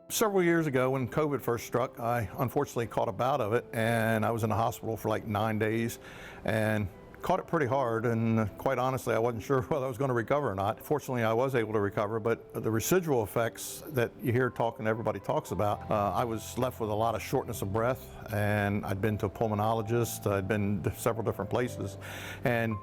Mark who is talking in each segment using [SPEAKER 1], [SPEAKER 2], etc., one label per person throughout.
[SPEAKER 1] Several years ago when COVID first struck, I unfortunately caught a bout of it, and I was in the hospital for like 9 days and caught it pretty hard, and quite honestly I wasn't sure whether I was going to recover or not. Fortunately I was able to recover, but the residual effects that you hear talking, everybody talks about, I was left with a lot of shortness of breath, and I'd been to a pulmonologist, I'd been to several different places, and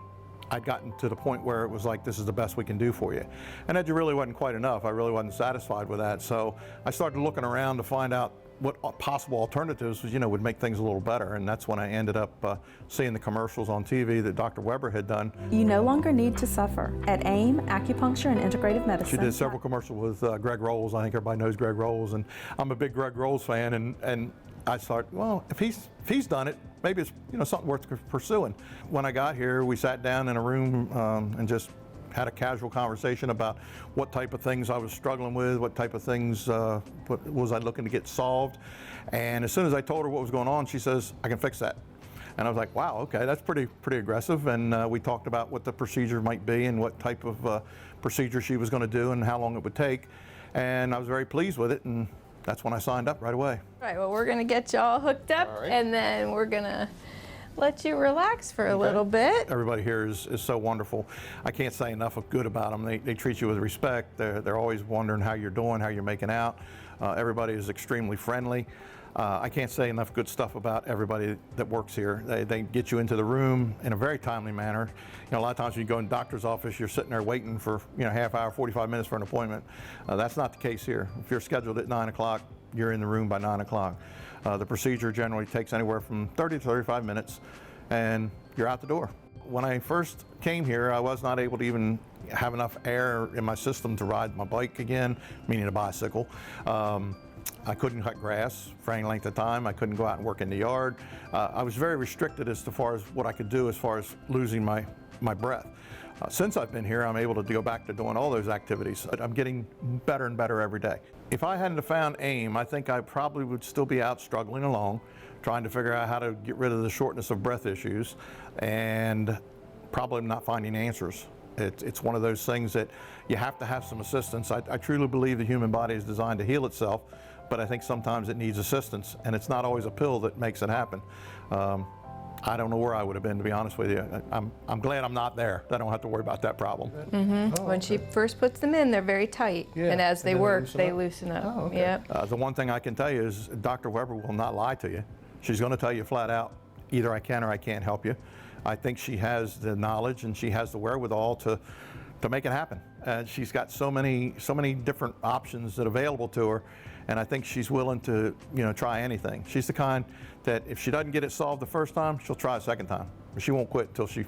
[SPEAKER 1] I'd gotten to the point where it was like, this is the best we can do for you. And that really wasn't quite enough. I really wasn't satisfied with that. So I started looking around to find out what possible alternatives, would make things a little better. And that's when I ended up seeing the commercials on TV that Dr. Weber had done.
[SPEAKER 2] You no longer need to suffer. At AIM, Acupuncture and Integrative Medicine.
[SPEAKER 1] She did several commercials with Greg Rolls. I think everybody knows Greg Rolls, and I'm a big Greg Rolls fan. And I thought, well, if he's done it, maybe it's something worth pursuing. When I got here, we sat down in a room and just had a casual conversation about what type of things I was struggling with, what type of things was I looking to get solved. And as soon as I told her what was going on, she says, I can fix that. And I was like, wow, okay, that's pretty aggressive. And we talked about what the procedure might be and what type of procedure she was going to do and how long it would take. And I was very pleased with it, and that's when I signed up right away.
[SPEAKER 3] All right, well, we're going to get you all hooked up, and then we're going to let you relax for a little bit.
[SPEAKER 1] Everybody here is so wonderful. I can't say enough of good about them. They treat you with respect. They're always wondering how you're doing, how you're making out. Everybody is extremely friendly. I can't say enough good stuff about everybody that works here. They get you into the room in a very timely manner. A lot of times when you go in the doctor's office, you're sitting there waiting for half hour, 45 minutes for an appointment. That's not the case here. If you're scheduled at 9 o'clock, you're in the room by 9 o'clock. The procedure generally takes anywhere from 30 to 35 minutes, and you're out the door. When I first came here, I was not able to even have enough air in my system to ride my bike again, meaning a bicycle. I couldn't cut grass for any length of time. I couldn't go out and work in the yard. I was very restricted as far as what I could do as far as losing my breath. Since I've been here, I'm able to go back to doing all those activities. I'm getting better and better every day. If I hadn't found AIM, I think I probably would still be out struggling along, trying to figure out how to get rid of the shortness of breath issues, and probably not finding answers. It's one of those things that you have to have some assistance. I truly believe the human body is designed to heal itself, but I think sometimes it needs assistance, and it's not always a pill that makes it happen. I don't know where I would have been, to be honest with you. I'm glad I'm not there. I don't have to worry about that problem.
[SPEAKER 3] When she first puts them in, they're very tight, and as they work, they loosen up.
[SPEAKER 1] Oh, okay.
[SPEAKER 3] Yep.
[SPEAKER 1] The one thing I can tell you is Dr. Weber will not lie to you. She's going to tell you flat out, either I can or I can't help you. I think she has the knowledge and she has the wherewithal to make it happen. She's got so many different options that are available to her, and I think she's willing to try anything. She's the kind that if she doesn't get it solved the first time, she'll try a second time. But she won't quit until she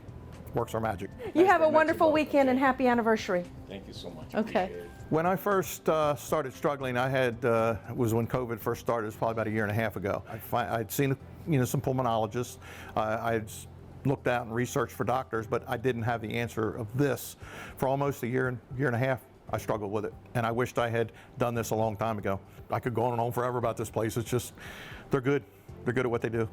[SPEAKER 1] works her magic.
[SPEAKER 2] You have a wonderful weekend and happy anniversary.
[SPEAKER 4] Thank you so much.
[SPEAKER 2] Okay.
[SPEAKER 1] When I first started struggling, I had it was when COVID first started. It was probably about a year and a half ago. I'd seen some pulmonologists. I'd looked out and researched for doctors, but I didn't have the answer of this. For almost a year and a half, I struggled with it, and I wished I had done this a long time ago. I could go on and on forever about this place. It's just, they're good. They're good at what they do.